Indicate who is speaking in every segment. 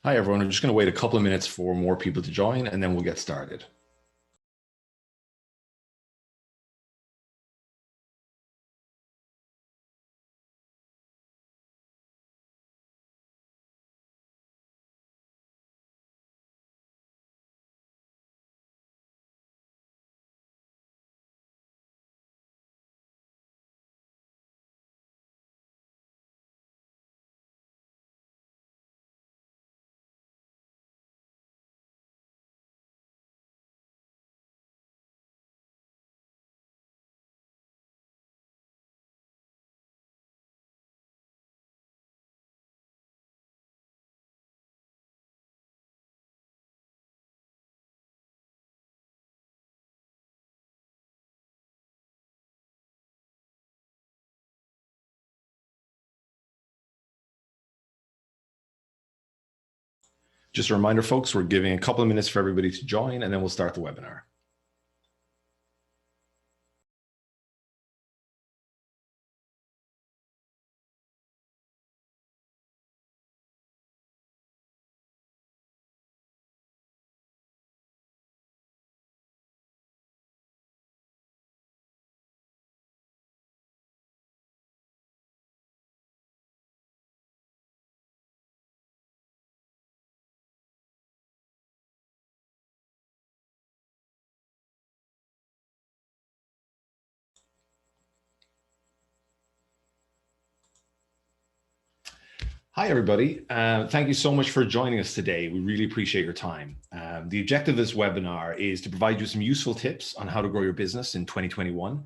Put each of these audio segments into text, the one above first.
Speaker 1: Hi, everyone. I'm just going to wait a couple of minutes for more people to join, and then we'll get started. Just a reminder, folks, we're giving a couple of minutes for everybody to join, and then we'll start the webinar. Hi, everybody. Thank you so much for joining us today. We really appreciate your time. The objective of this webinar is to provide you some useful tips on how to grow your business in 2021.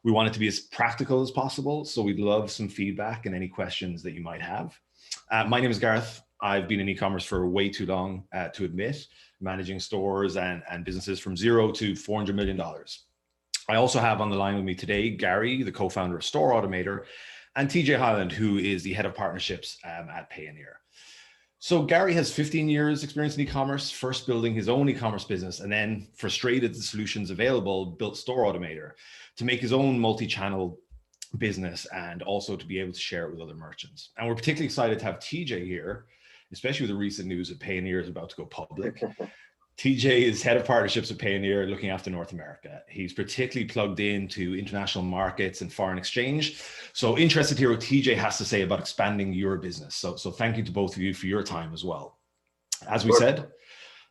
Speaker 1: We want it to be as practical as possible, so we'd love some feedback and any questions that you might have. My name is Gareth. I've been in e-commerce for way too long to admit, managing stores and businesses from $0 to $400 million. I also have on the line with me today, Gary, the co-founder of Store Automator, and TJ Hyland, who is the head of partnerships at Payoneer. So Gary has 15 years experience in e-commerce, first building his own e-commerce business, and then, frustrated at the solutions available, built Store Automator to make his own multi-channel business and also to be able to share it with other merchants. And we're particularly excited to have TJ here, especially with the recent news that Payoneer is about to go public. TJ is head of partnerships at Payoneer, looking after North America. He's particularly plugged into international markets and foreign exchange. So interested to hear what TJ has to say about expanding your business. So thank you to both of you for your time as well. As we said,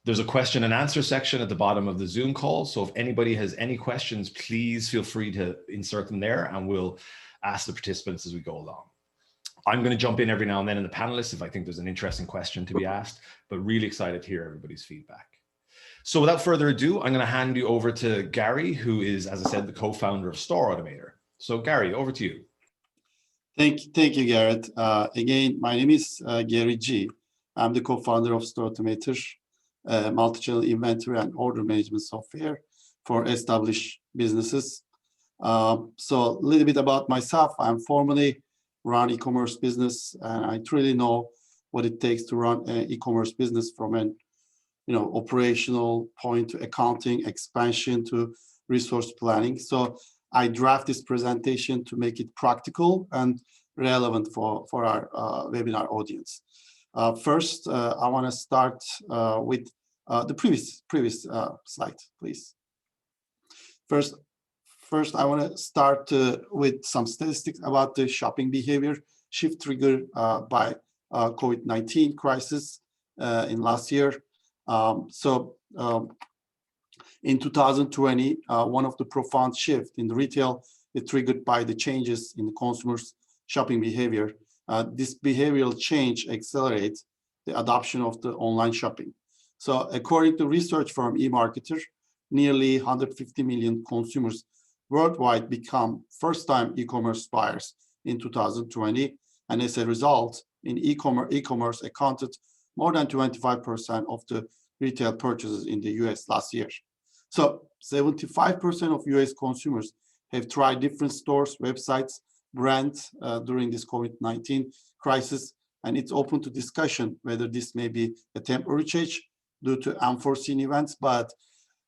Speaker 1: there's a question and answer section at the bottom of the Zoom call. So if anybody has any questions, please feel free to insert them there and we'll ask the participants as we go along. I'm going to jump in every now and then in the panelists if I think there's an interesting question to be asked, but really excited to hear everybody's feedback. So without further ado, I'm going to hand you over to Gary, who is, as I said, the co-founder of Store Automator. So Gary, over to you.
Speaker 2: Thank you, Gareth. Again, my name is Gary G. I'm the co-founder of Store Automator, multi-channel inventory and order management software for established businesses. So a little bit about myself. I'm formerly run e-commerce business, and I truly know what it takes to run an e-commerce business from an operational point to accounting, expansion to resource planning. So I draft this presentation to make it practical and relevant for our webinar audience. First, I want to start with the previous slide, please. First, I want to start with some statistics about the shopping behavior shift triggered by COVID-19 crisis in last year. In 2020, one of the profound shifts in the retail is triggered by the changes in the consumers' shopping behavior. This behavioral change accelerates the adoption of the online shopping. So according to research firm eMarketer, nearly 150 million consumers worldwide become first-time e-commerce buyers in 2020. And as a result, in e-commerce accounted more than 25% of the retail purchases in the US last year. So 75% of US consumers have tried different stores, websites, brands during this COVID-19 crisis, and it's open to discussion whether this may be a temporary change due to unforeseen events, but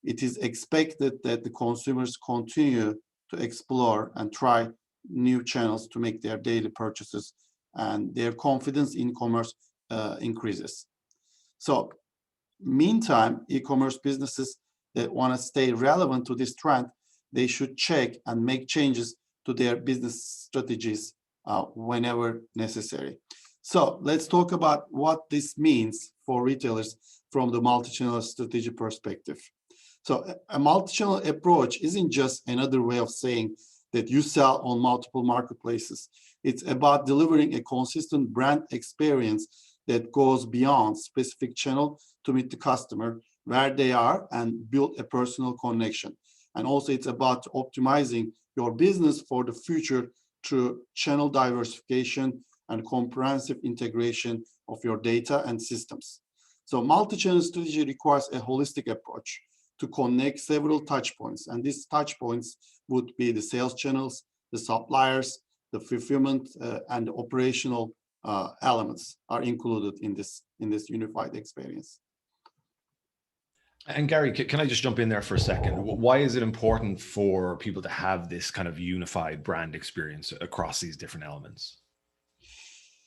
Speaker 2: it is expected that the consumers continue to explore and try new channels to make their daily purchases, and their confidence in commerce increases. So meantime, e-commerce businesses that want to stay relevant to this trend, they should check and make changes to their business strategies whenever necessary. So let's talk about what this means for retailers from the multi-channel strategy perspective. So a multi-channel approach isn't just another way of saying that you sell on multiple marketplaces. It's about delivering a consistent brand experience that goes beyond specific channel to meet the customer where they are and build a personal connection. And also it's about optimizing your business for the future through channel diversification and comprehensive integration of your data and systems. So multi-channel strategy requires a holistic approach to connect several touch points. And these touch points would be the sales channels, the suppliers, the fulfillment, and the operational elements are included in this unified experience.
Speaker 1: And Gary, can I just jump in there for a second? Why is it important for people to have this kind of unified brand experience across these different elements?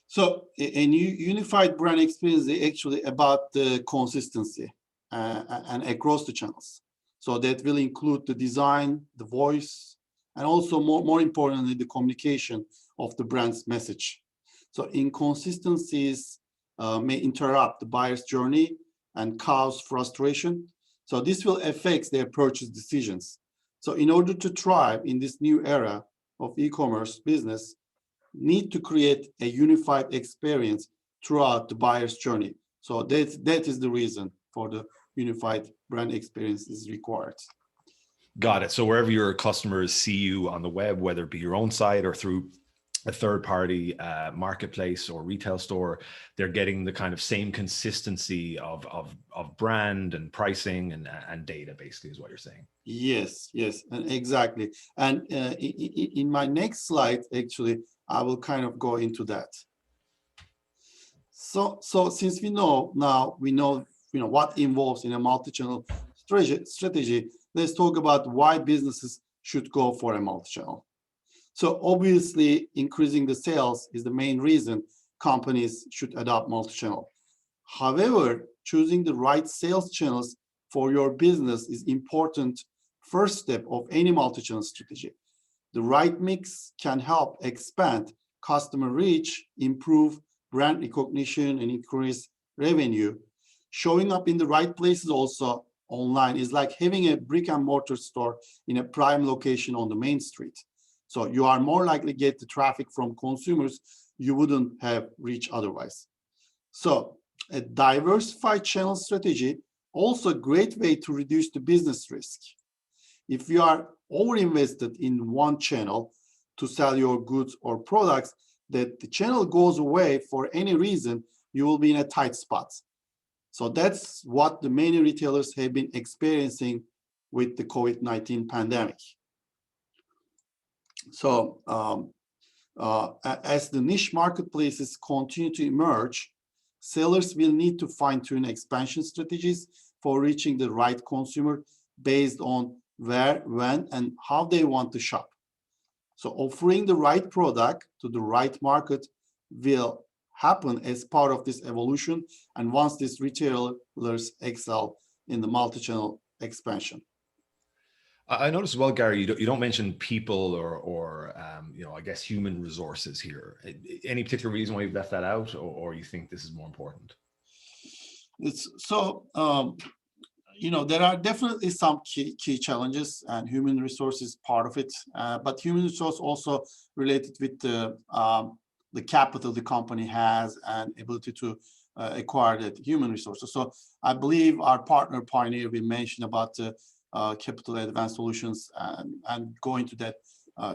Speaker 2: So a unified brand experience is actually about the consistency and across the channels. So that will include the design, the voice, and also more importantly, the communication of the brand's message. So inconsistencies may interrupt the buyer's journey and cause frustration. So this will affect their purchase decisions. So in order to thrive in this new era of e-commerce business, need to create a unified experience throughout the buyer's journey. So that is the reason for the unified brand experience is required.
Speaker 1: Got it. So wherever your customers see you on the web, whether it be your own site or through a third-party marketplace or retail store, they're getting the kind of same consistency of brand and pricing and data, basically, is what you're saying.
Speaker 2: Yes, and exactly. And in my next slide, actually, I will kind of go into that. So since we know what involves in a multi-channel strategy, let's talk about why businesses should go for a multi-channel. So obviously, increasing the sales is the main reason companies should adopt multi-channel. However, choosing the right sales channels for your business is important first step of any multi-channel strategy. The right mix can help expand customer reach, improve brand recognition, and increase revenue. Showing up in the right places also online is like having a brick and mortar store in a prime location on the main street. So you are more likely to get the traffic from consumers you wouldn't have reached otherwise. So a diversified channel strategy, also a great way to reduce the business risk. If you are over-invested in one channel to sell your goods or products, that the channel goes away for any reason, you will be in a tight spot. So that's what the many retailers have been experiencing with the COVID-19 pandemic. So as the niche marketplaces continue to emerge, sellers will need to fine-tune expansion strategies for reaching the right consumer based on where, when, and how they want to shop. So offering the right product to the right market will happen as part of this evolution, and once these retailers excel in the multi-channel expansion.
Speaker 1: I noticed as well, Gary, you don't mention people or I guess human resources here. Any particular reason why you've left that out, or you think this is more important?
Speaker 2: There are definitely some key challenges, and human resources part of it. But human resource also related with the capital the company has and ability to acquire that human resources. So I believe our partner Pioneer will mention about the capital advanced solutions and go into that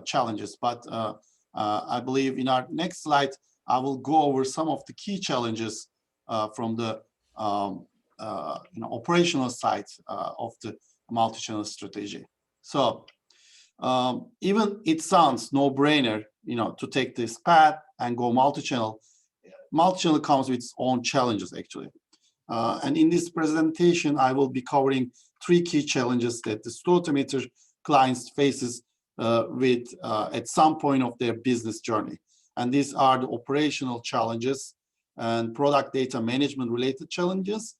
Speaker 2: challenges. But I believe in our next slide, I will go over some of the key challenges from the operational side of the multi-channel strategy. So even it sounds no-brainer, to take this path and go multi-channel. Multi-channel comes with its own challenges, actually. And in this presentation, I will be covering 3 key challenges that the store automator clients faces with at some point of their business journey. And these are the operational challenges, and product data management related challenges,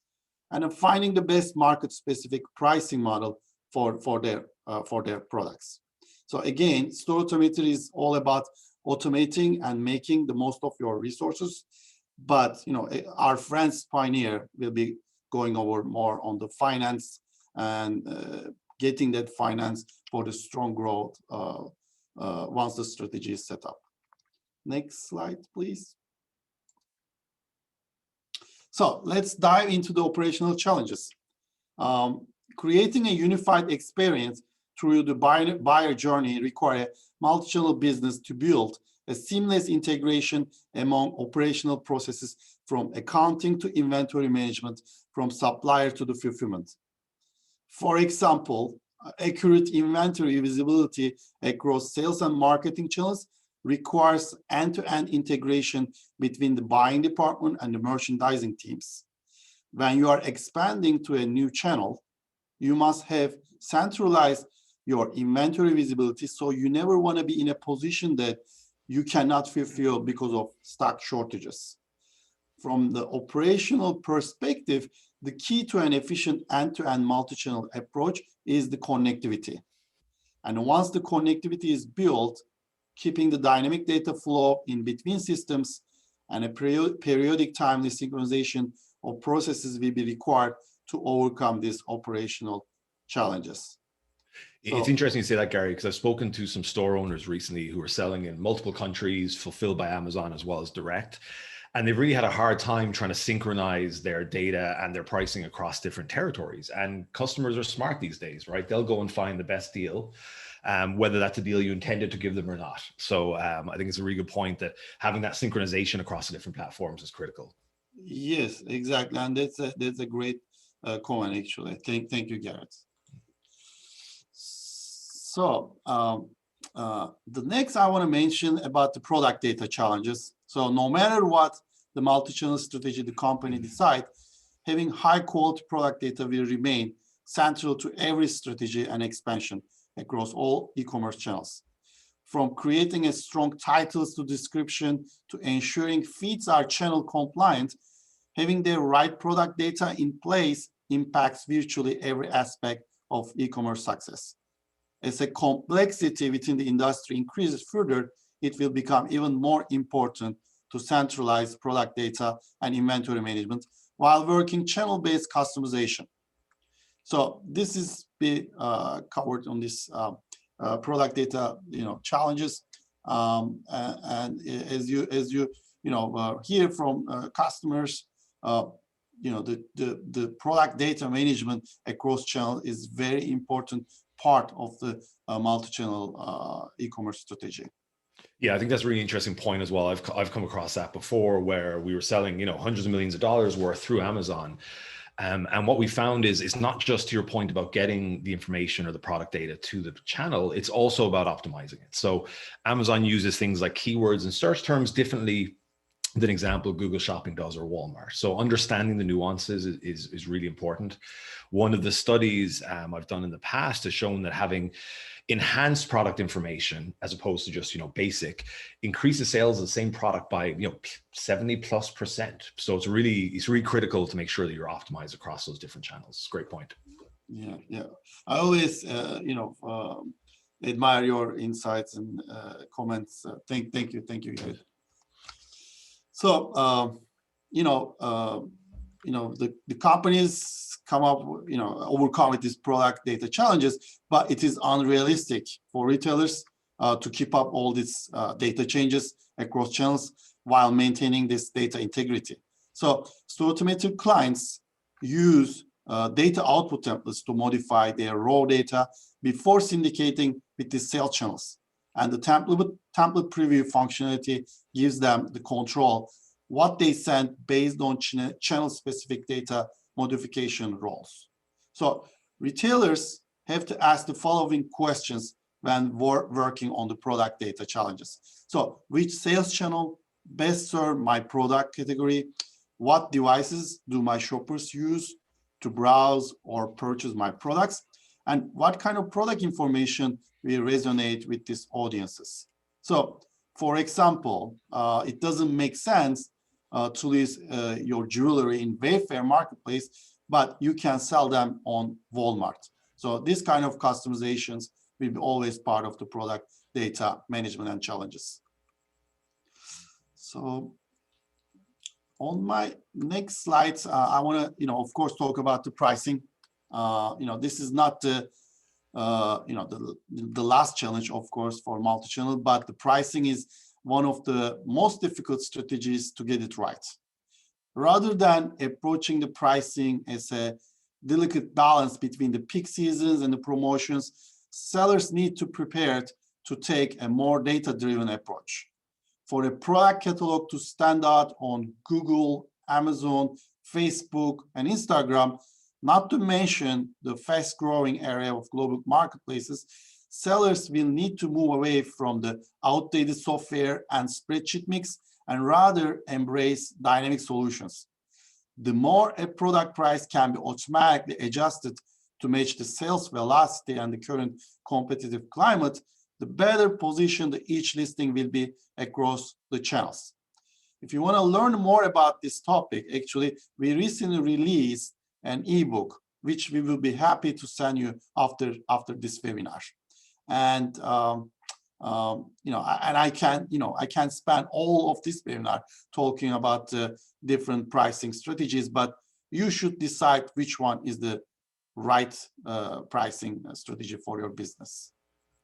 Speaker 2: and then finding the best market specific pricing model for their products. So again, store automator is all about automating and making the most of your resources. But our friends Pioneer will be going over more on the finance and getting that finance for the strong growth once the strategy is set up. Next slide, please. So let's dive into the operational challenges. Creating a unified experience through the buyer journey requires a multi-channel business to build a seamless integration among operational processes from accounting to inventory management, from supplier to the fulfillment. For example, accurate inventory visibility across sales and marketing channels requires end-to-end integration between the buying department and the merchandising teams. When you are expanding to a new channel, you must have centralized your inventory visibility, so you never want to be in a position that you cannot fulfill because of stock shortages. From the operational perspective, the key to an efficient end-to-end multi-channel approach is the connectivity. And once the connectivity is built, keeping the dynamic data flow in between systems and a periodic timely synchronization of processes will be required to overcome these operational challenges.
Speaker 1: It's interesting to say that, Gary, because I've spoken to some store owners recently who are selling in multiple countries, fulfilled by Amazon as well as direct. And they've really had a hard time trying to synchronize their data and their pricing across different territories. And customers are smart these days, right? They'll go and find the best deal, whether that's a deal you intended to give them or not. So I think it's a really good point that having that synchronization across the different platforms is critical.
Speaker 2: Yes, exactly. And that's a great comment, actually. Thank you, Gareth. So the next I want to mention about the product data challenges. So no matter what the multi-channel strategy the company decide, having high quality product data will remain central to every strategy and expansion across all e-commerce channels. From creating a strong titles to description to ensuring feeds are channel compliant, having the right product data in place impacts virtually every aspect of e-commerce success. As the complexity within the industry increases further, it will become even more important to centralize product data and inventory management while working channel-based customization. So this is be covered on this product data, challenges, and as you hear from customers, the product data management across channel is very important part of the multi-channel e-commerce strategy.
Speaker 1: Yeah, I think that's a really interesting point as well. I've come across that before, where we were selling, hundreds of millions of dollars worth through Amazon. And what we found is it's not just to your point about getting the information or the product data to the channel, it's also about optimizing it. So Amazon uses things like keywords and search terms differently than example Google Shopping does or Walmart. So understanding the nuances is really important. One of the studies I've done in the past has shown that having enhanced product information as opposed to just basic increases sales of the same product by 70+%. So it's really critical to make sure that you're optimized across those different channels. Great point.
Speaker 2: Yeah. I always admire your insights and comments. Thank you. So the companies come up, overcome with these product data challenges, but it is unrealistic for retailers to keep up all these data changes across channels while maintaining this data integrity. So automated clients use data output templates to modify their raw data before syndicating with the sales channels. And the template preview functionality gives them the control what they send based on channel-specific data modification roles. So retailers have to ask the following questions when working on the product data challenges. So which sales channel best serve my product category? What devices do my shoppers use to browse or purchase my products? And what kind of product information will resonate with these audiences? So for example, it doesn't make sense to list your jewelry in Wayfair marketplace, but you can sell them on Walmart. So this kind of customizations will be always part of the product data management and challenges. So on my next slides, I want to, of course, talk about the pricing. This is not the, the last challenge, of course, for multi-channel, but the pricing is one of the most difficult strategies to get it right. Rather than approaching the pricing as a delicate balance between the peak seasons and the promotions, sellers need to prepare to take a more data-driven approach. For a product catalog to stand out on Google, Amazon, Facebook, and Instagram, not to mention the fast-growing area of global marketplaces, sellers will need to move away from the outdated software and spreadsheet mix and rather embrace dynamic solutions. The more a product price can be automatically adjusted to match the sales velocity and the current competitive climate, the better positioned each listing will be across the channels. If you want to learn more about this topic, actually, we recently released an ebook, which we will be happy to send you after this webinar. And I can't spend all of this webinar talking about different pricing strategies, but you should decide which one is the right pricing strategy for your business.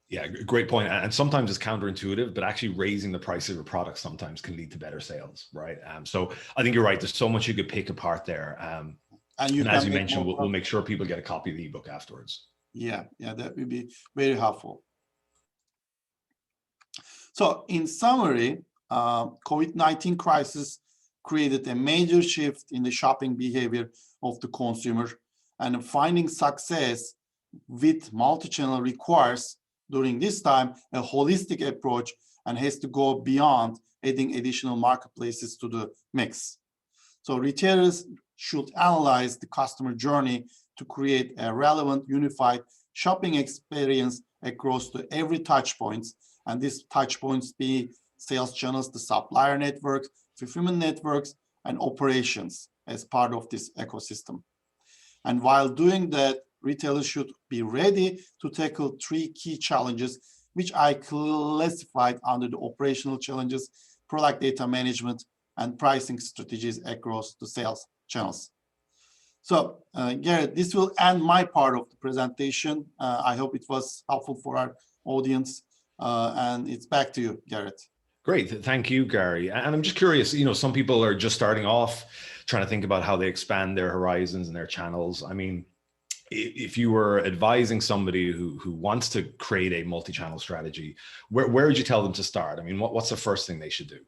Speaker 1: Yeah, great point. And sometimes it's counterintuitive, but actually raising the price of your product sometimes can lead to better sales, right? So I think you're right. There's so much you could pick apart there. And as you mentioned, we'll make sure people get a copy of the ebook afterwards.
Speaker 2: Yeah, that would be very helpful. So in summary, COVID-19 crisis created a major shift in the shopping behavior of the consumer, and finding success with multi-channel requires during this time a holistic approach and has to go beyond adding additional marketplaces to the mix. So retailers should analyze the customer journey to create a relevant, unified shopping experience across every touch points, and these touch points be sales channels, the supplier networks, fulfillment networks, and operations as part of this ecosystem. And while doing that, retailers should be ready to tackle 3 key challenges, which I classified under the operational challenges, product data management, and pricing strategies across the sales channels. So, Gareth, this will end my part of the presentation. I hope it was helpful for our audience, and it's back to you, Gareth.
Speaker 1: Great, thank you, Gary. And I'm just curious, some people are just starting off trying to think about how they expand their horizons and their channels. I mean, if you were advising somebody who wants to create a multi-channel strategy, where would you tell them to start? I mean, what's the first thing they should do?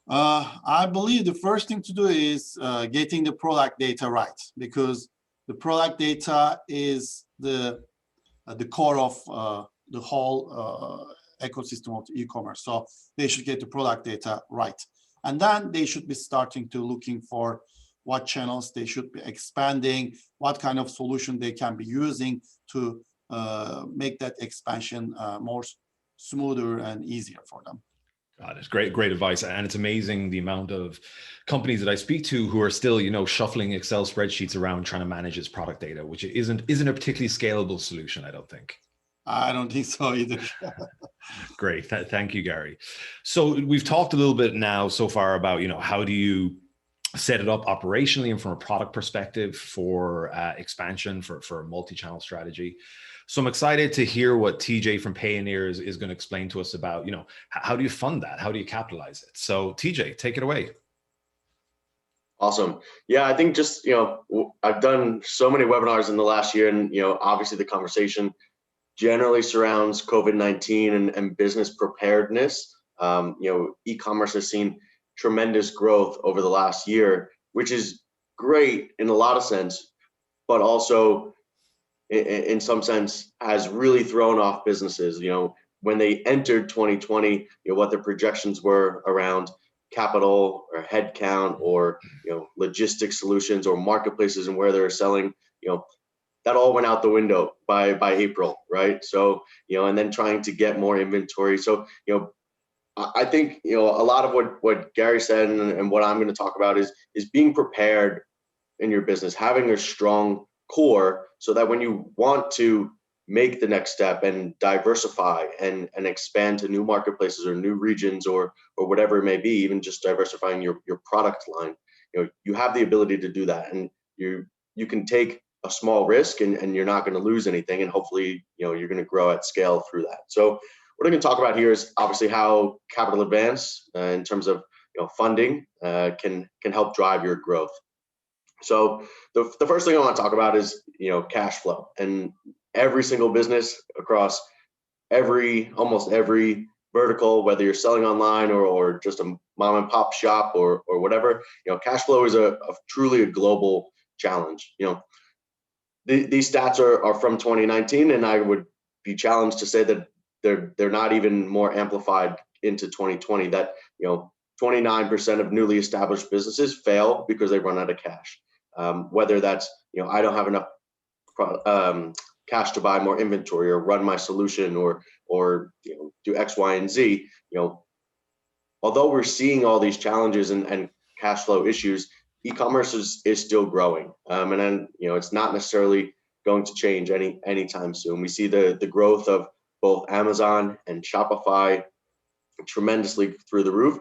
Speaker 2: I believe the first thing to do is getting the product data right, because the product data is the core of the whole ecosystem of the e-commerce. So they should get the product data right. And then they should be starting to looking for what channels they should be expanding, what kind of solution they can be using to make that expansion more smoother and easier for them.
Speaker 1: God, it's great advice. And it's amazing the amount of companies that I speak to who are still, shuffling Excel spreadsheets around trying to manage its product data, which isn't a particularly scalable solution, I don't think.
Speaker 2: I don't think so either.
Speaker 1: Great. Thank you, Gary. So we've talked a little bit now so far about, how do you set it up operationally and from a product perspective for expansion for a multi-channel strategy. So I'm excited to hear what TJ from Payoneer is going to explain to us about, how do you fund that? How do you capitalize it? So TJ, take it away.
Speaker 3: Awesome. Yeah, I think just, I've done so many webinars in the last year, and, obviously the conversation generally surrounds COVID-19 and business preparedness. E-commerce has seen tremendous growth over the last year, which is great in a lot of sense, but also in some sense has really thrown off businesses. When they entered 2020, what their projections were around capital or headcount or logistics solutions or marketplaces and where they're selling, that all went out the window by April, right? So and then trying to get more inventory. So I think, you know, a lot of what Gary said and what I'm going to talk about is being prepared in your business, having a strong core so that when you want to make the next step and diversify and expand to new marketplaces or new regions or whatever it may be, even just diversifying your product line, you know, you have the ability to do that, and you can take a small risk and you're not going to lose anything, and hopefully, you know, you're going to grow at scale through that. So what I'm going to talk about here is obviously how capital advance in terms of, you know, funding can help drive your growth. So the first thing I want to talk about is, you know, cash flow. And every single business across almost every vertical, whether you're selling online or just a mom and pop shop or whatever, you know, cash flow is truly a global challenge. You know, these stats are from 2019, and I would be challenged to say that they're not even more amplified into 2020. That, you know, 29% of newly established businesses fail because they run out of cash. Whether that's, you know, I don't have enough cash to buy more inventory or run my solution or you know, do X, Y, and Z. You know, although we're seeing all these challenges and cash flow issues, e-commerce is still growing, and then, you know, it's not necessarily going to change anytime soon. We see the growth of both Amazon and Shopify tremendously through the roof.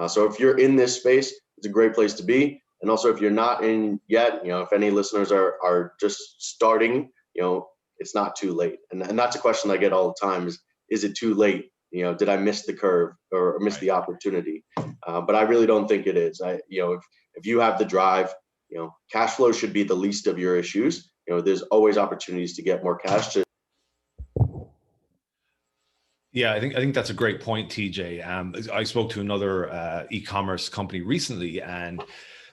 Speaker 3: So if you're in this space, it's a great place to be. And also, if you're not in yet, you know, if any listeners are just starting, you know, it's not too late. And that's a question I get all the time is it too late? You know, did I miss the curve or miss the opportunity? But I really don't think it is. You know, if you have the drive, you know, cash flow should be the least of your issues. You know, there's always opportunities to get more cash to.
Speaker 1: Yeah, I think that's a great point, TJ. I spoke to another e-commerce company recently, and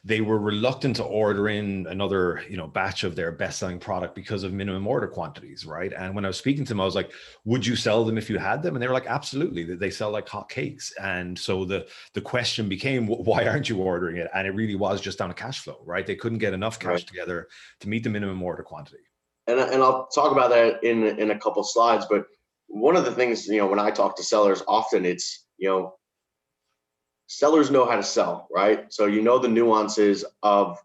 Speaker 1: they were reluctant to order in another, you know, batch of their best-selling product because of minimum order quantities, right? And when I was speaking to them, I was like, "Would you sell them if you had them?" And they were like, "Absolutely. They sell like hotcakes." And so the question became, "Why aren't you ordering it?" And it really was just down to cash flow, right? They couldn't get enough cash together to meet the minimum order quantity.
Speaker 3: And I'll talk about that in a couple slides, but one of the things, you know, when I talk to sellers, often it's, you know, sellers know how to sell, right? So you know the nuances of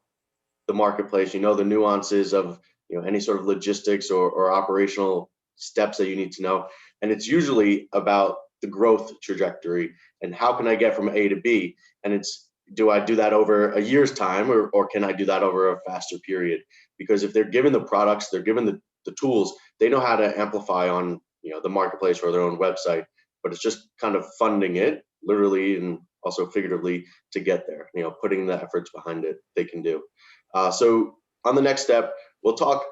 Speaker 3: the marketplace, you know the nuances of, you know, any sort of logistics or operational steps that you need to know. And it's usually about the growth trajectory and how can I get from A to B? And it's, do I do that over a year's time or can I do that over a faster period? Because if they're given the products, they're given the tools, they know how to amplify on, you know, the marketplace or their own website, but it's just kind of funding it literally and also figuratively to get there, you know, putting the efforts behind it, they can do. So on the next step, we'll talk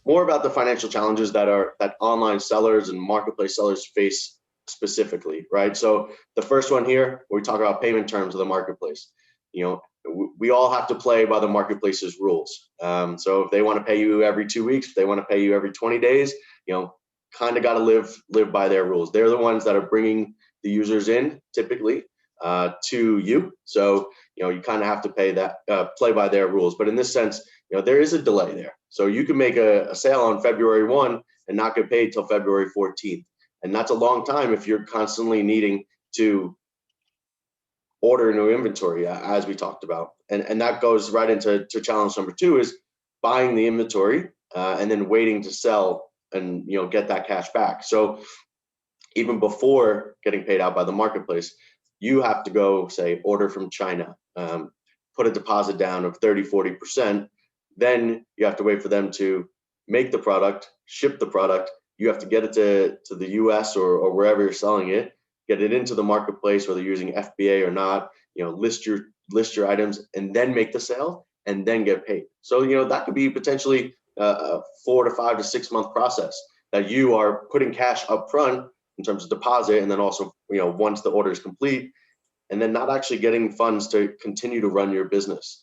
Speaker 3: more about the financial challenges that online sellers and marketplace sellers face specifically, right? So the first one here, we talk about payment terms of the marketplace. You know, we all have to play by the marketplace's rules. So if they want to pay you every 2 weeks, if they want to pay you every 20 days, you know, kind of got to live by their rules. They're the ones that are bringing the users in typically to you. So, you know, you kind of have to play by their rules. But in this sense, you know, there is a delay there. So you can make a sale on February 1 and not get paid till February 14th. And that's a long time if you're constantly needing to order new inventory, as we talked about. And that goes right into challenge number 2 is buying the inventory and then waiting to sell and, you know, get that cash back. So even before getting paid out by the marketplace, you have to go, say, order from China, put a deposit down of 30-40%. Then you have to wait for them to make the product, ship the product. You have to get it to the US or wherever you're selling it, get it into the marketplace, whether you're using FBA or not, you know, list your items and then make the sale and then get paid. So, you know, that could be potentially a 4 to 5 to 6 month process that you are putting cash up front in terms of deposit, and then also, you know, once the order is complete, and then not actually getting funds to continue to run your business.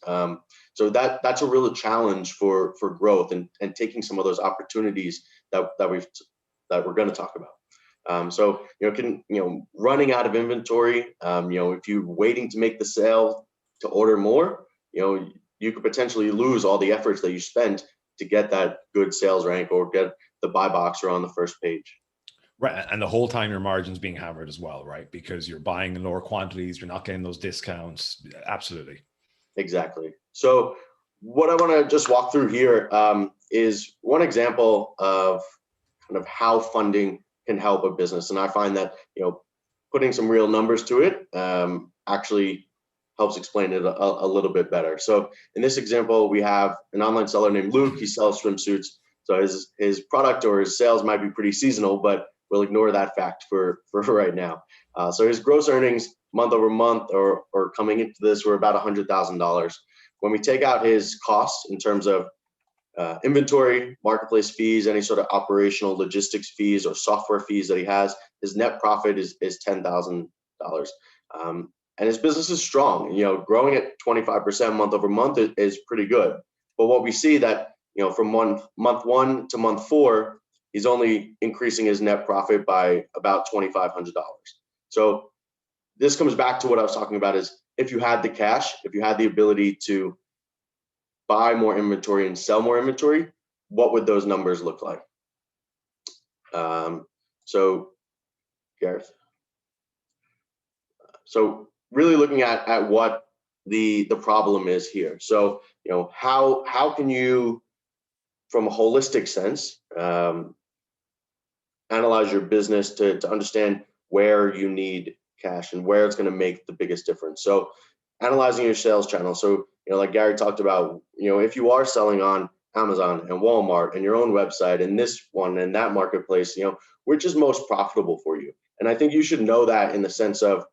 Speaker 3: So that's a real challenge for growth and taking some of those opportunities that we're going to talk about. So, you know, running out of inventory, you know, if you're waiting to make the sale to order more, you know, you could potentially lose all the efforts that you spent to get that good sales rank or get the buy box or on the first page.
Speaker 1: Right. And the whole time your margin's being hammered as well, right? Because you're buying in lower quantities, you're not getting those discounts. Absolutely.
Speaker 3: Exactly. So what I want to just walk through here is one example of kind of how funding can help a business. And I find that, putting some real numbers to it actually helps explain it a little bit better. So in this example, we have an online seller named Luke. He sells swimsuits. So his product or his sales might be pretty seasonal, but we'll ignore that fact for right now. So his gross earnings month over month or coming into this were about $100,000. When we take out his costs in terms of inventory, marketplace fees, any sort of operational logistics fees or software fees that he has, his net profit is $10,000. And his business is strong. Growing at 25% month over month is pretty good. But what we see that, from month one to month four, he's only increasing his net profit by about $2,500. So this comes back to what I was talking about is if you had the cash, if you had the ability to buy more inventory and sell more inventory, what would those numbers look like? So Gareth. So really looking at what the problem is here. So, how can you, from a holistic sense, analyze your business to understand where you need cash and where it's going to make the biggest difference. So analyzing your sales channel. So, like Gary talked about, if you are selling on Amazon and Walmart and your own website and this one and that marketplace, which is most profitable for you? And I think you should know that in the sense of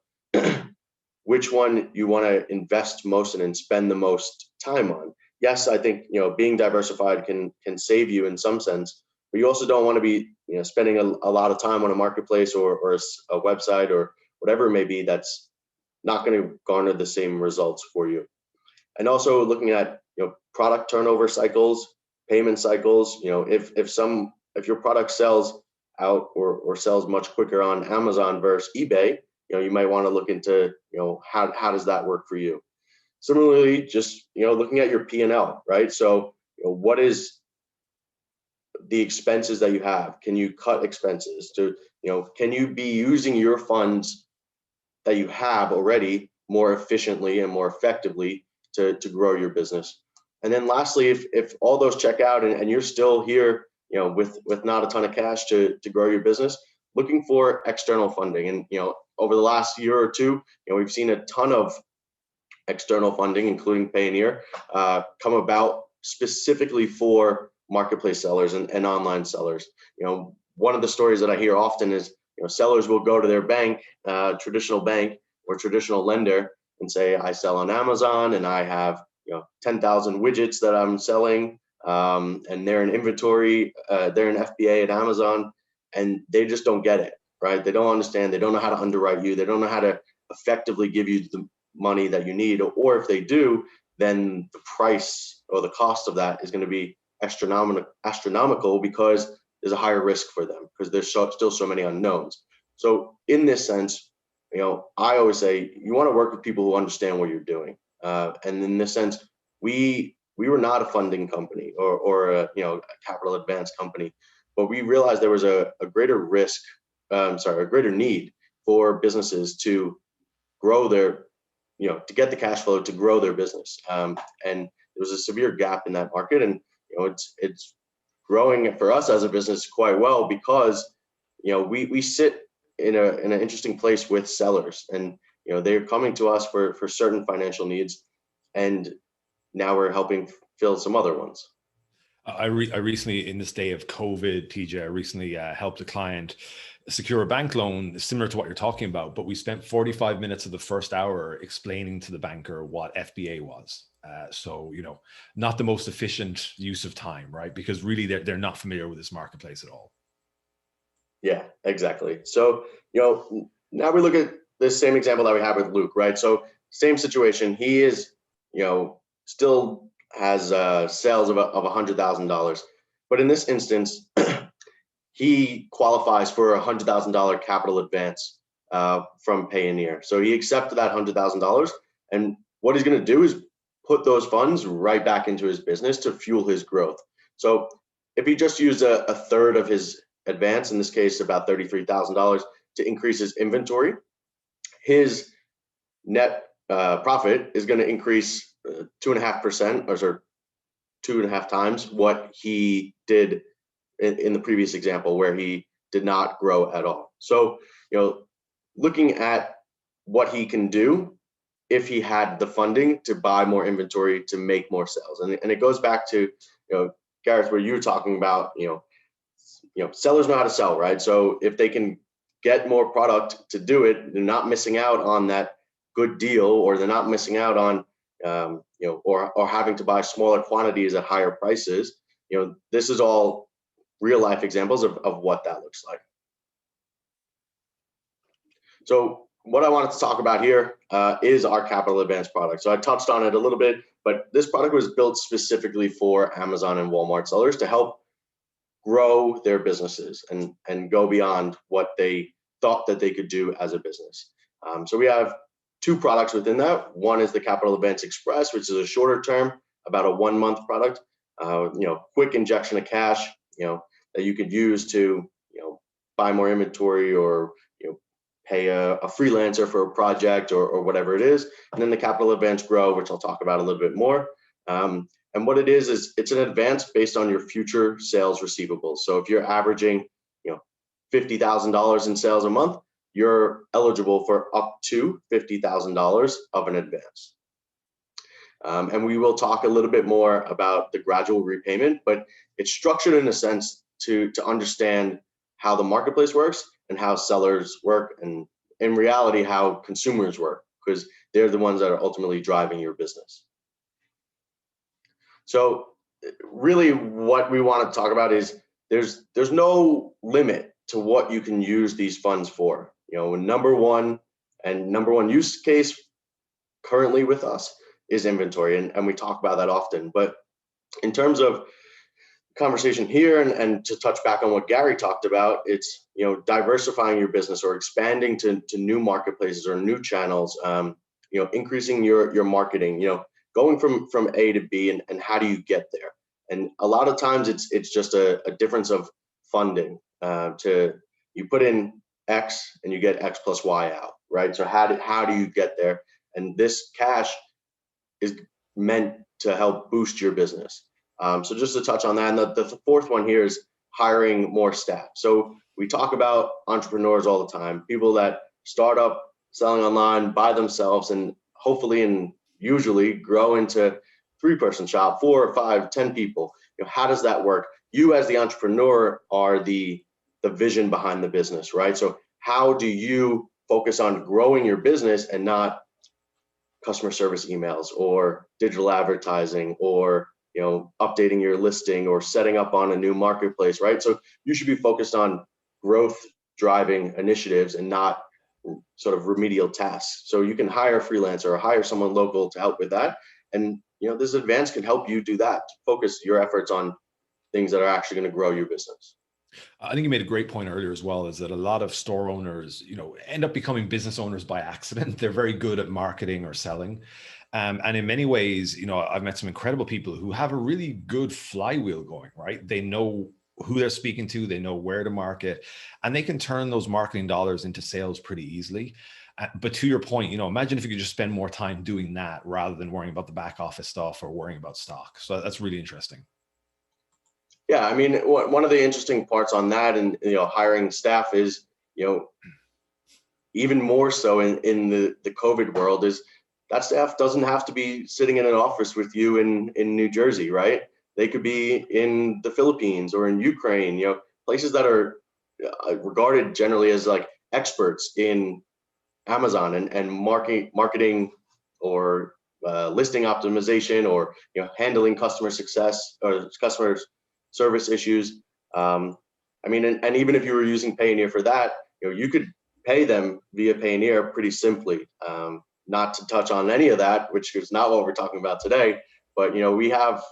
Speaker 3: which one you want to invest most in and spend the most time on. Yes, I think, being diversified can save you in some sense, but you also don't want to be, spending a lot of time on a marketplace or a website or whatever it may be that's not going to garner the same results for you. And also looking at, product turnover cycles, payment cycles. If your product sells out or sells much quicker on Amazon versus eBay, you might want to look into, how does that work for you? Similarly, just, looking at your P&L, right? So, what is the expenses that you have? Can you cut expenses to, can you be using your funds that you have already more efficiently and more effectively to grow your business? And then lastly, if all those check out and you're still here, with not a ton of cash to grow your business, looking for external funding. And, over the last year or two, we've seen a ton of external funding, including Payoneer, come about specifically for marketplace sellers and online sellers. One of the stories that I hear often is, sellers will go to their bank, traditional bank or traditional lender, and say, I sell on Amazon and I have 10,000 widgets that I'm selling, and they're in inventory, they're in FBA at Amazon, and they just don't get it, right? They don't understand. They don't know how to underwrite you. They don't know how to effectively give you the money that you need, or if they do, then the price or the cost of that is going to be astronomical because there's a higher risk for them because there's still so many unknowns. So in this sense, I always say you want to work with people who understand what you're doing. And in this sense, we were not a funding company or a capital advance company, but we realized there was a greater risk, a greater need for businesses to grow their, to get the cash flow to grow their business. And there was a severe gap in that market, and it's growing for us as a business quite well because we sit in an interesting place with sellers, and they're coming to us for certain financial needs, and now we're helping fill some other ones.
Speaker 1: I recently, in this day of COVID, TJ, I recently helped a client secure a bank loan similar to what you're talking about, but we spent 45 minutes of the first hour explaining to the banker what FBA was. So, not the most efficient use of time, right? Because really they're not familiar with this marketplace at all. Yeah, exactly. So, now we look at the same example that we have with Luke, right? So same situation. He is, still has sales of $100,000, but in this instance, he qualifies for a $100,000 capital advance from Payoneer. So he accepted that $100,000, and what he's going to do is put those funds right back into his business to fuel his growth. So if he just used a third of his
Speaker 3: advance, in this case about $33,000, to increase his inventory, his net profit is going to increase 2.5%, or sorry, 2.5 times what he did in the previous example where he did not grow at all. So, looking at what he can do if he had the funding to buy more inventory to make more sales. And it goes back to, Gareth, where you were talking about, sellers know how to sell, right? So if they can get more product to do it, they're not missing out on that good deal, or they're not missing out on, or having to buy smaller quantities at higher prices. This is all real life examples of what that looks like. So what I wanted to talk about here is our capital advance product. So I touched on it a little bit, but this product was built specifically for Amazon and Walmart sellers to help grow their businesses and go beyond what they thought that they could do as a business. So we have 2 products within that. One is the Capital Advance Express, which is a shorter term, about a 1-month product, quick injection of cash, that you could use to, buy more inventory, or, pay a freelancer for a project, or whatever it is. And then the Capital Advance Grow, which I'll talk about a little bit more. And what it is it's an advance based on your future sales receivables. So if you're averaging, $50,000 in sales a month, you're eligible for up to $50,000 of an advance. And we will talk a little bit more about the gradual repayment, but it's structured in a sense to understand how the marketplace works and how sellers work, and in reality, how consumers work, because they're the ones that are ultimately driving your business. So really what we want to talk about is there's no limit to what you can use these funds for. Number one use case currently with us is inventory, and we talk about that often. But in terms of conversation here, and to touch back on what Gary talked about, it's diversifying your business, or expanding to new marketplaces or new channels, increasing your marketing, going from A to B, and how do you get there? And a lot of times it's just a difference of funding. You put in X and you get X plus Y out, right? So how do you get there? And this cash is meant to help boost your business. So just to touch on that, and the fourth one here is hiring more staff. So we talk about entrepreneurs all the time, people that start up selling online by themselves, and hopefully and usually grow into 3-person shop, 4 or 5, 10 people. How does that work? You as the entrepreneur are the vision behind the business, right? So how do you focus on growing your business and not customer service emails or digital advertising, or updating your listing, or setting up on a new marketplace, right? So you should be focused on growth driving initiatives and not sort of remedial tasks. So you can hire a freelancer or hire someone local to help with that. And this advance can help you do that, focus your efforts on things that are actually going to grow your business.
Speaker 1: I think you made a great point earlier as well, is that a lot of store owners, end up becoming business owners by accident. They're very good at marketing or selling. And in many ways, I've met some incredible people who have a really good flywheel going, right? They know who they're speaking to, they know where to market, and they can turn those marketing dollars into sales pretty easily. But to your point, imagine if you could just spend more time doing that rather than worrying about the back office stuff or worrying about stock. So that's really interesting.
Speaker 3: Yeah, I mean, one of the interesting parts on that, and hiring staff is, even more so in the COVID world, is that staff doesn't have to be sitting in an office with you in New Jersey, right? They could be in the Philippines or in Ukraine, places that are regarded generally as like experts in Amazon and marketing or listing optimization, or handling customer success or customer service issues. I mean, and even if you were using Payoneer for that, you could pay them via Payoneer pretty simply. Not to touch on any of that, which is not what we're talking about today, but we have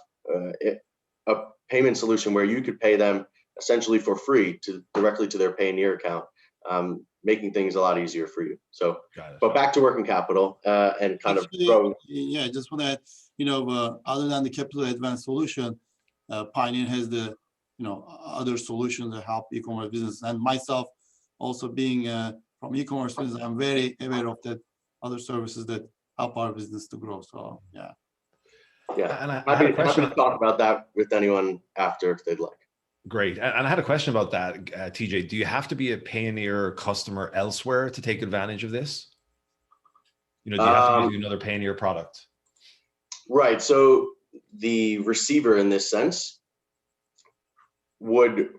Speaker 3: a payment solution where you could pay them essentially for free directly to their Payoneer account, making things a lot easier for you. So, but back to working capital and kind of growing.
Speaker 2: Yeah, I just want to add, other than the capital advance solution, Pioneer has the other solutions that help e-commerce business. And myself, also being from e-commerce business, I'm very aware of that other services that help our business to grow. So yeah.
Speaker 3: Yeah,
Speaker 1: And
Speaker 3: happy to talk about that with anyone after if they'd like.
Speaker 1: Great. And I had a question about that, TJ. Do you have to be a Payoneer customer elsewhere to take advantage of this? Do you have to use another Payoneer product?
Speaker 3: Right. So the receiver, in this sense, would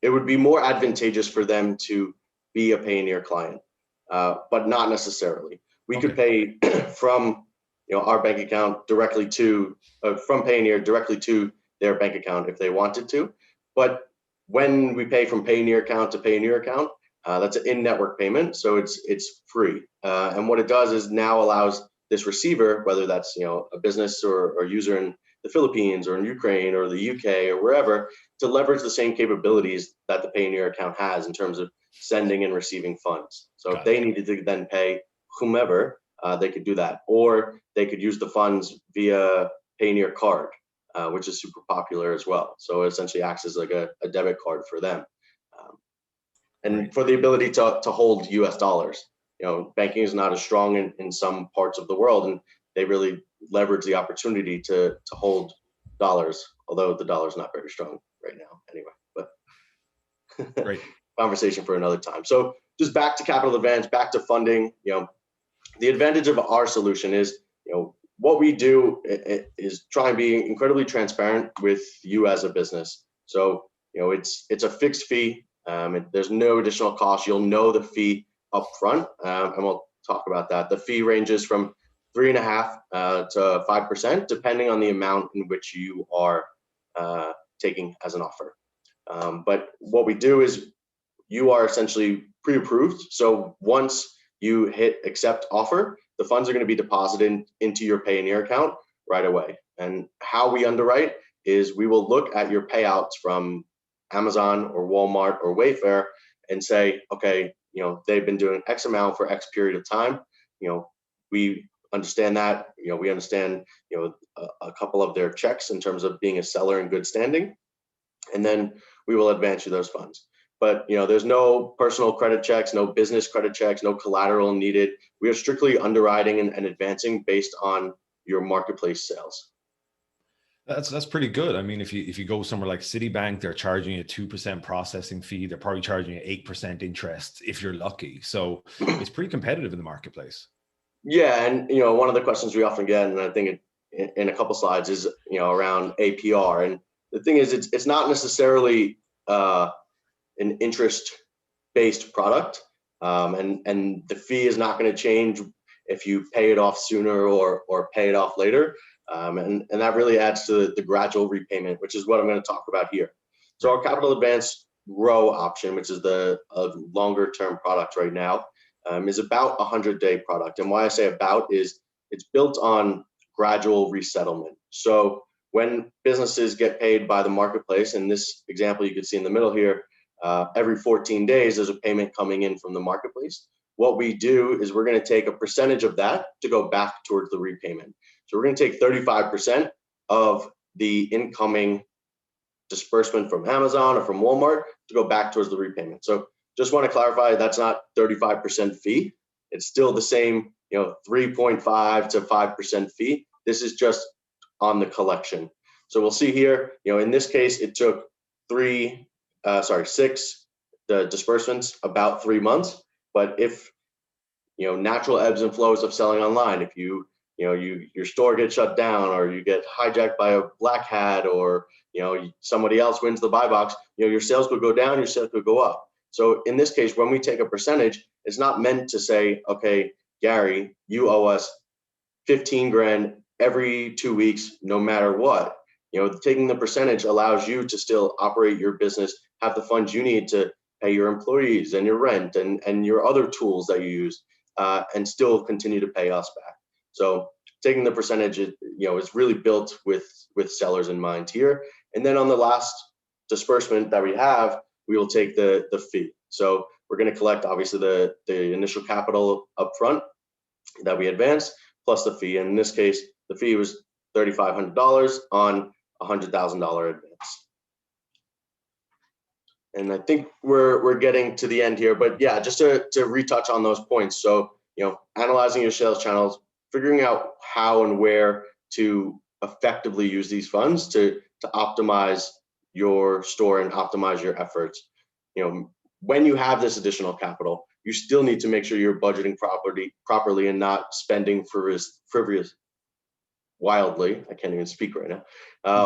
Speaker 3: be more advantageous for them to be a Payoneer client, but not necessarily. We could pay from our bank account directly to from Payoneer directly to their bank account if they wanted to. But when we pay from Payoneer account to Payoneer account, that's an in-network payment, so it's free. And what it does is now allows this receiver, whether that's a business or user in the Philippines or in Ukraine or the UK or wherever, to leverage the same capabilities that the Payoneer account has in terms of sending and receiving funds. So if they needed to then pay whomever, they could do that, or they could use the funds via Payoneer card, which is super popular as well. So it essentially acts as like a debit card for them. And for the ability to hold US dollars. Banking is not as strong in some parts of the world, and they really leverage the opportunity to hold dollars, although the dollar is not very strong right now anyway, but
Speaker 1: Great.
Speaker 3: Conversation for another time. So just back to capital advance, back to funding, the advantage of our solution is, what we do is try and be incredibly transparent with you as a business. So, it's a fixed fee. There's no additional cost. You'll know the fee up front, and we'll talk about that. The fee ranges from 3.5% to 5%, depending on the amount in which you are taking as an offer. But what we do is you are essentially pre-approved. So once you hit accept offer, the funds are going to be deposited into your Payoneer account right away. And how we underwrite is we will look at your payouts from Amazon or Walmart or Wayfair and say, okay, they've been doing X amount for X period of time. We understand that, we understand, a couple of their checks in terms of being a seller in good standing. And then we will advance you those funds. But there's no personal credit checks, no business credit checks, no collateral needed. We are strictly underwriting and advancing based on your marketplace sales.
Speaker 1: That's pretty good. I mean, if you go somewhere like Citibank, they're charging you a 2% processing fee. They're probably charging you 8% interest if you're lucky. So it's pretty competitive in the marketplace. Yeah,
Speaker 3: and one of the questions we often get, and I think in a couple slides, is around APR. And the thing is, it's not necessarily an interest-based product, and the fee is not going to change if you pay it off sooner or pay it off later, and that really adds to the gradual repayment, which is what I'm going to talk about here. So our capital advance grow option, which is a longer-term product right now, is about a 100-day product. And why I say about is it's built on gradual resettlement. So when businesses get paid by the marketplace, in this example you can see in the middle here, every 14 days there's a payment coming in from the marketplace. What we do is we're going to take a percentage of that to go back towards the repayment. So we're going to take 35% of the incoming disbursement from Amazon or from Walmart to go back towards the repayment. So just want to clarify, that's not 35% fee. It's still the same, 3.5 to 5% fee. This is just on the collection. So we'll see here, in this case, it took 6 the disbursements about 3 months. But if natural ebbs and flows of selling online, if your store gets shut down, or you get hijacked by a black hat, or somebody else wins the buy box, your sales could go down, your sales could go up. So in this case, when we take a percentage, it's not meant to say, okay, Gary, you owe us 15 grand every 2 weeks, no matter what. Taking the percentage allows you to still operate your business, have the funds you need to pay your employees and your rent and your other tools that you use, and still continue to pay us back. So taking the percentage, is really built with sellers in mind here. And then on the last disbursement that we have, we will take the fee. So we're going to collect obviously the initial capital up front that we advanced plus the fee. And in this case, the fee was $3,500 on $100,000 advance. And I think we're getting to the end here, but yeah, just to retouch on those points. So, analyzing your sales channels, figuring out how and where to effectively use these funds to optimize your store and optimize your efforts. When you have this additional capital, you still need to make sure you're budgeting properly and not spending frivolous wildly. I can't even speak right now.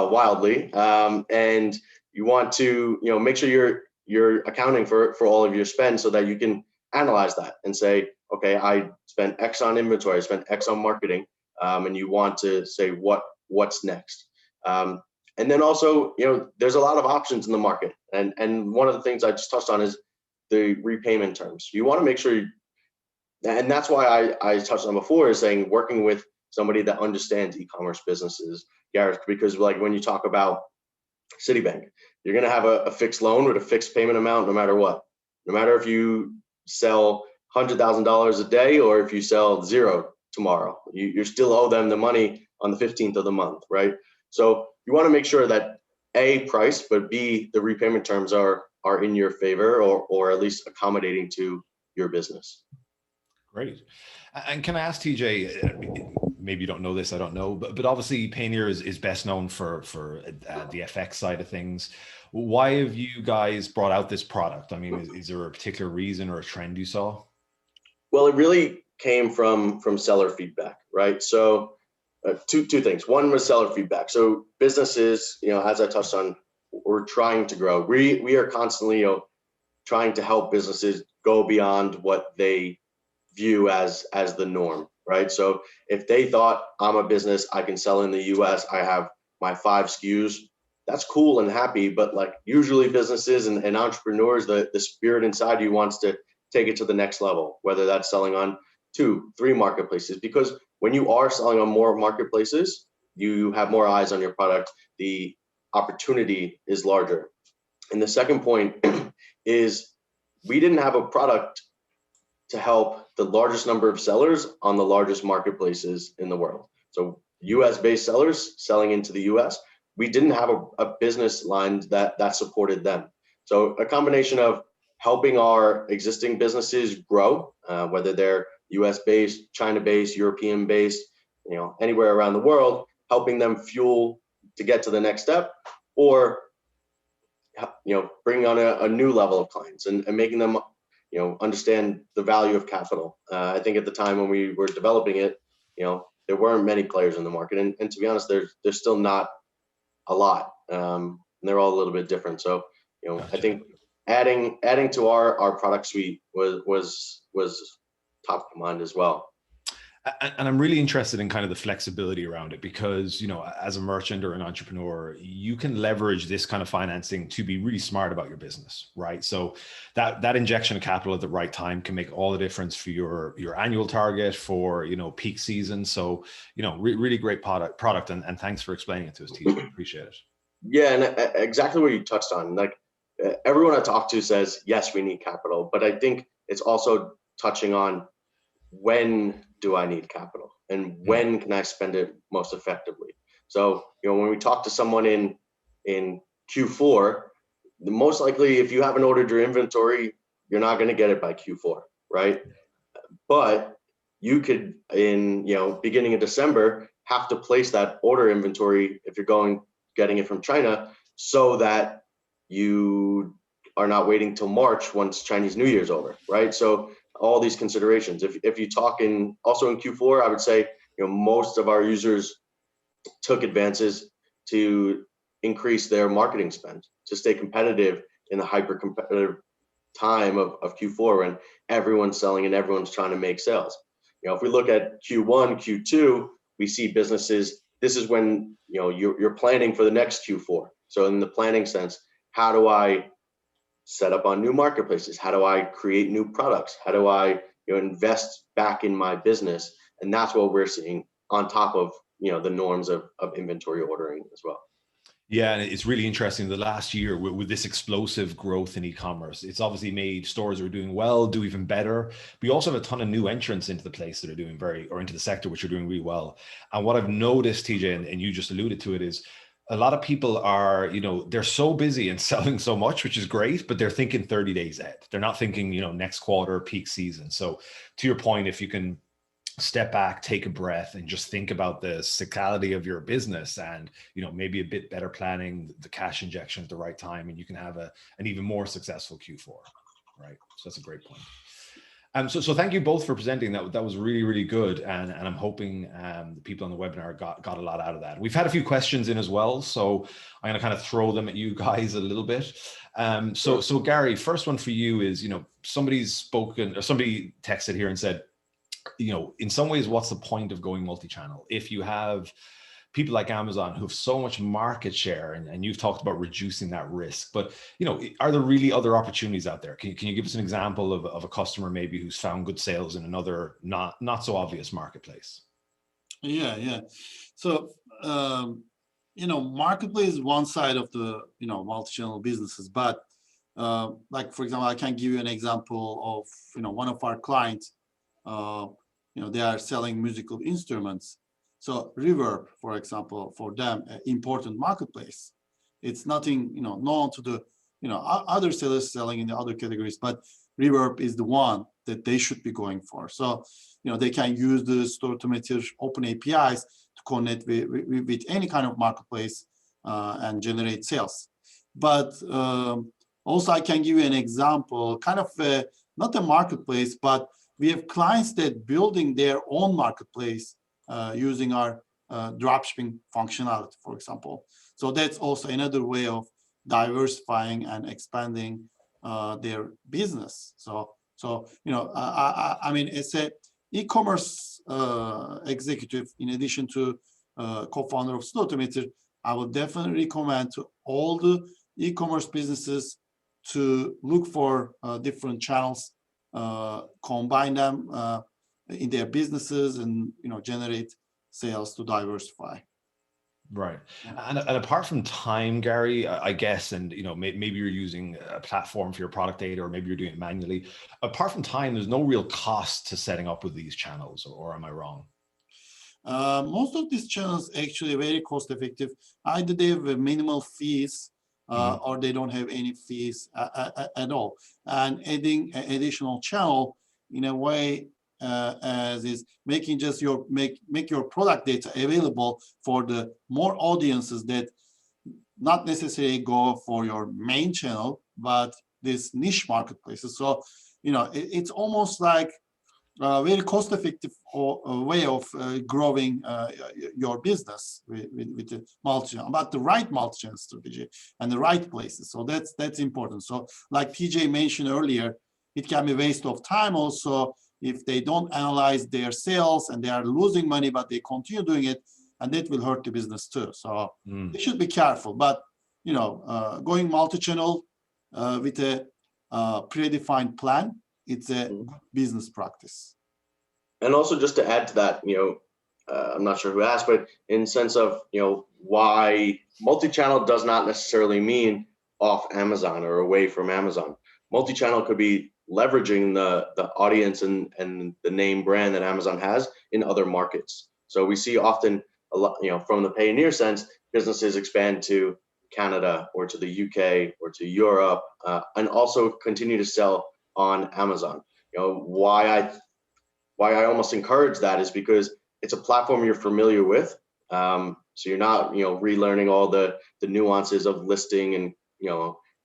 Speaker 3: Wildly. And you want to, make sure you're accounting for all of your spend so that you can analyze that and say, okay, I spent X on inventory, I spent X on marketing, and you want to say what's next. And then also, there's a lot of options in the market, and one of the things I just touched on is the repayment terms. You want to make sure, and that's why I touched on before, is saying working with somebody that understands e-commerce businesses, Gareth, because like when you talk about Citibank, you're going to have a fixed loan with a fixed payment amount no matter what. No matter if you sell $100,000 a day or if you sell zero tomorrow, you still owe them the money on the 15th of the month, right? So you want to make sure that A, price, but B, the repayment terms are in your favor or at least accommodating to your business.
Speaker 1: Great. And can I ask TJ, maybe you don't know this, I don't know, but obviously Payoneer is best known for the FX side of things. Why have you guys brought out this product? I mean, is there a particular reason or a trend you saw?
Speaker 3: Well, it really came from seller feedback, right? So two things. One was seller feedback. So businesses, as I touched on, we're trying to grow. We are constantly, trying to help businesses go beyond what they view as the norm, right? So if they thought I'm a business, I can sell in the US, I have my 5 SKUs, that's cool and happy, but like usually businesses and entrepreneurs, the spirit inside you wants to take it to the next level, whether that's selling on 2, 3 marketplaces, because when you are selling on more marketplaces, you have more eyes on your product, the opportunity is larger. And the second point is we didn't have a product to help the largest number of sellers on the largest marketplaces in the world. So US-based sellers selling into the US, we didn't have a business line that supported them. So a combination of helping our existing businesses grow, whether they're US-based, China-based, European-based, anywhere around the world, helping them fuel to get to the next step, or bringing on a new level of clients and making them understand the value of capital. I think at the time when we were developing it, there weren't many players in the market, and to be honest, there's still not a lot. And they're all a little bit different. So I think adding to our product suite was top of mind as well.
Speaker 1: And I'm really interested in kind of the flexibility around it because, as a merchant or an entrepreneur, you can leverage this kind of financing to be really smart about your business, right? So that injection of capital at the right time can make all the difference for your annual target, for, peak season. So, really great product. And thanks for explaining it to us, TJ. Appreciate it.
Speaker 3: Yeah, and exactly what you touched on. Like everyone I talk to says, yes, we need capital, but I think it's also touching on when do I need capital and when can I spend it most effectively? So, when we talk to someone in Q4, most likely if you haven't ordered your inventory, you're not going to get it by Q4, right? But you could in, beginning of December, have to place that order inventory if you're getting it from China so that you are not waiting till March once Chinese New Year's over, right? So all these considerations. If you talk also in Q4, I would say, most of our users took advances to increase their marketing spend to stay competitive in the hyper competitive time of Q4 when everyone's selling and everyone's trying to make sales. If we look at Q1, Q2, we see businesses, this is when, you're planning for the next Q4. So in the planning sense, how do I set up on new marketplaces? How do I create new products? How do I invest back in my business? And that's what we're seeing on top of the norms of inventory ordering as well.
Speaker 1: Yeah, and it's really interesting. The last year with this explosive growth in e-commerce, it's obviously made stores that are doing well do even better. We also have a ton of new entrants into the place that are doing into the sector, which are doing really well. And what I've noticed, TJ, and you just alluded to it, is a lot of people are, they're so busy and selling so much, which is great, but they're thinking 30 days ahead. They're not thinking, next quarter, peak season. So to your point, if you can step back, take a breath, and just think about the cyclicality of your business, and maybe a bit better planning, the cash injection at the right time, and you can have an even more successful Q4, right? So that's a great point. So thank you both for presenting. That was really, really good, and I'm hoping the people on the webinar got a lot out of that. We've had a few questions in as well, so I'm going to kind of throw them at you guys a little bit. So Gary, first one for you is, somebody's spoken, or somebody texted here and said, in some ways, what's the point of going multi-channel if you have people like Amazon who have so much market share, and you've talked about reducing that risk, but are there really other opportunities out there? Can you give us an example of a customer maybe who's found good sales in another not so obvious marketplace?
Speaker 2: Yeah. So marketplace is one side of the multi-channel businesses, but like, for example, I can give you an example of one of our clients. They are selling musical instruments. So Reverb, for example, for them, an important marketplace. It's nothing, known to the, other sellers selling in the other categories, but Reverb is the one that they should be going for. So, they can use the Store-to-Meter open APIs to connect with any kind of marketplace and generate sales. But also, I can give you an example, kind of not a marketplace, but we have clients that building their own marketplace using our dropshipping functionality, for example. So that's also another way of diversifying and expanding their business. So I mean, as a e-commerce executive, in addition to co-founder of Store-to-Meter, I would definitely recommend to all the e-commerce businesses to look for different channels, combine them in their businesses, and generate sales to diversify.
Speaker 1: Right. And apart from time, Gary, I guess, and maybe you're using a platform for your product data, or maybe you're doing it manually. Apart from time, there's no real cost to setting up with these channels, or am I wrong?
Speaker 2: Most of these channels actually very cost effective. Either they have minimal fees, or they don't have any fees at all. And adding an additional channel in a way as is making just make your product data available for the more audiences that not necessarily go for your main channel, but this niche marketplaces. So it's almost like a very cost-effective way of growing your business with the multi-channel, but the right multi-channel strategy and the right places. So that's important. So like TJ mentioned earlier, it can be a waste of time also if they don't analyze their sales and they are losing money, but they continue doing it, and that will hurt the business too. So they should be careful. But going multi-channel with a predefined plan, it's a good business practice.
Speaker 3: And also, just to add to that, I'm not sure who asked, but in sense of why multi-channel does not necessarily mean off Amazon or away from Amazon. Multi-channel could be leveraging the audience and the name brand that Amazon has in other markets. So we see often a lot, from the Payoneer sense, businesses expand to Canada or to the UK or to Europe, and also continue to sell on Amazon. Why I almost encourage that is because it's a platform you're familiar with. So you're not, relearning all the nuances of listing and,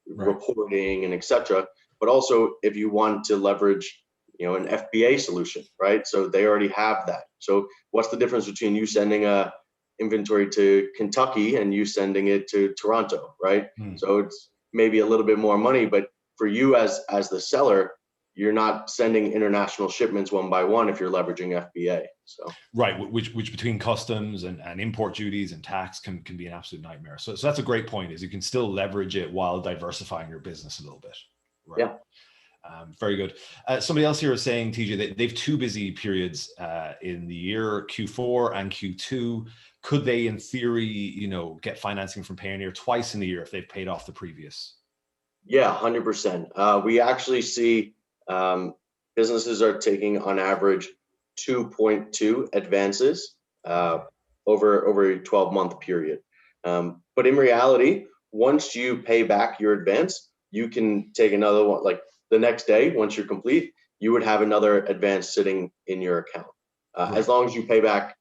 Speaker 3: reporting and etc. But also if you want to leverage, an FBA solution, right? So they already have that. So what's the difference between you sending a inventory to Kentucky and you sending it to Toronto, right? So it's maybe a little bit more money, but for you as the seller, you're not sending international shipments one by one if you're leveraging FBA. So
Speaker 1: right, which between customs and import duties and tax can be an absolute nightmare. So that's a great point, is you can still leverage it while diversifying your business a little bit. Right.
Speaker 3: Yeah.
Speaker 1: Very good. Somebody else here is saying, TJ, that they've two busy periods in the year, Q4 and Q2. Could they, in theory, get financing from Payoneer twice in the year if they've paid off the previous?
Speaker 3: Yeah, 100%. We actually see businesses are taking on average 2.2 advances over a 12-month period. But in reality, once you pay back your advance, you can take another one, like the next day, once you're complete, you would have another advance sitting in your account. As long as you pay back,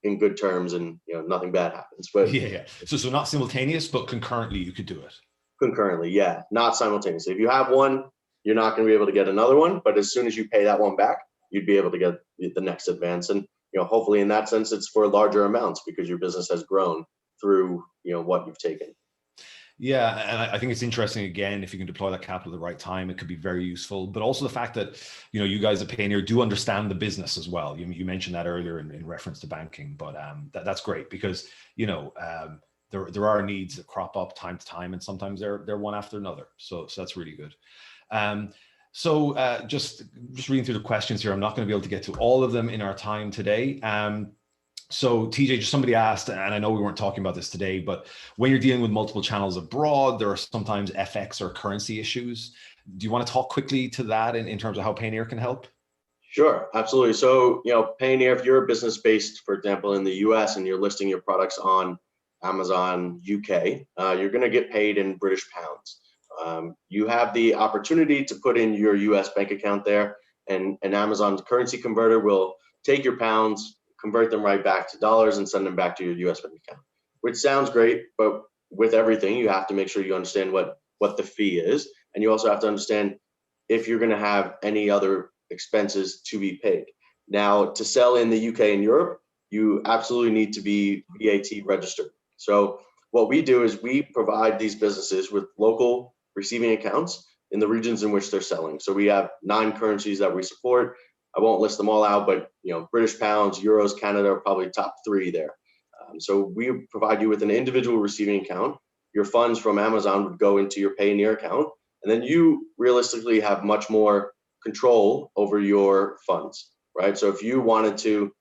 Speaker 3: in good terms and, nothing bad happens. But
Speaker 1: yeah. So not simultaneous, but concurrently you could do it.
Speaker 3: Concurrently, yeah, not simultaneously. If you have one, you're not going to be able to get another one, but as soon as you pay that one back, you'd be able to get the next advance. And hopefully in that sense, it's for larger amounts because your business has grown through what you've taken.
Speaker 1: Yeah, and I think it's interesting, again, if you can deploy that capital at the right time, it could be very useful. But also the fact that you guys at Payoneer do understand the business as well. You mentioned that earlier in reference to banking, but that's great because there are needs that crop up time to time, and sometimes they're one after another. So that's really good. So just reading through the questions here, I'm not going to be able to get to all of them in our time today. So TJ, just somebody asked, and I know we weren't talking about this today, but when you're dealing with multiple channels abroad, there are sometimes FX or currency issues. Do you want to talk quickly to that in terms of how Payoneer can help?
Speaker 3: Sure, absolutely. So, Payoneer, if you're a business based, for example, in the US and you're listing your products on Amazon UK, you're going to get paid in British pounds. You have the opportunity to put in your US bank account there, and an Amazon currency converter will take your pounds, convert them right back to dollars, and send them back to your US bank account, which sounds great, but with everything, you have to make sure you understand what the fee is. And you also have to understand if you're going to have any other expenses to be paid. Now, to sell in the UK and Europe, you absolutely need to be VAT registered. So what we do is we provide these businesses with local receiving accounts in the regions in which they're selling. So we have 9 currencies that we support. I won't list them all out, but British pounds, euros, Canada are probably top 3 there. So we provide you with an individual receiving account. Your funds from Amazon would go into your Payoneer account, and then you realistically have much more control over your funds, right? So if you wanted to,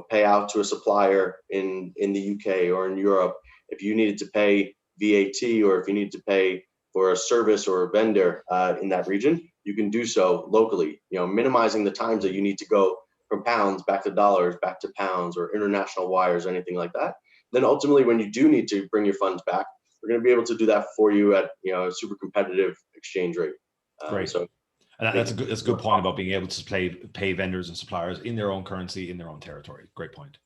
Speaker 3: pay out to a supplier in the UK or in Europe, if you needed to pay VAT, or if you need to pay for a service or a vendor in that region, you can do so locally, minimizing the times that you need to go from pounds back to dollars, back to pounds, or international wires, or anything like that. Then ultimately, when you do need to bring your funds back, we're going to be able to do that for you at a super competitive exchange rate.
Speaker 1: Great.
Speaker 3: So,
Speaker 1: and that's a good point about being able to pay vendors and suppliers in their own currency, in their own territory. Great point.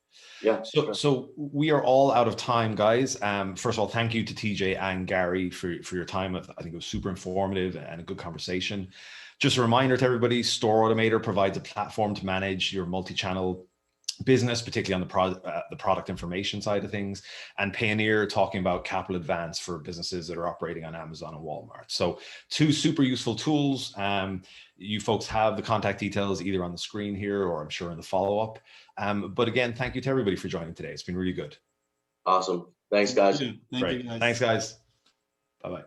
Speaker 3: Yeah.
Speaker 1: So we are all out of time, guys. First of all, thank you to TJ and Gary for your time. I think it was super informative and a good conversation. Just a reminder to everybody, Store Automator provides a platform to manage your multi-channel business, particularly on the product information side of things, and Payoneer talking about capital advance for businesses that are operating on Amazon and Walmart. So 2 super useful tools. You folks have the contact details either on the screen here or I'm sure in the follow-up. But again, thank you to everybody for joining today. It's been really good.
Speaker 3: Awesome. Thanks, guys.
Speaker 2: Thank you, guys.
Speaker 1: Thanks, guys. Bye-bye.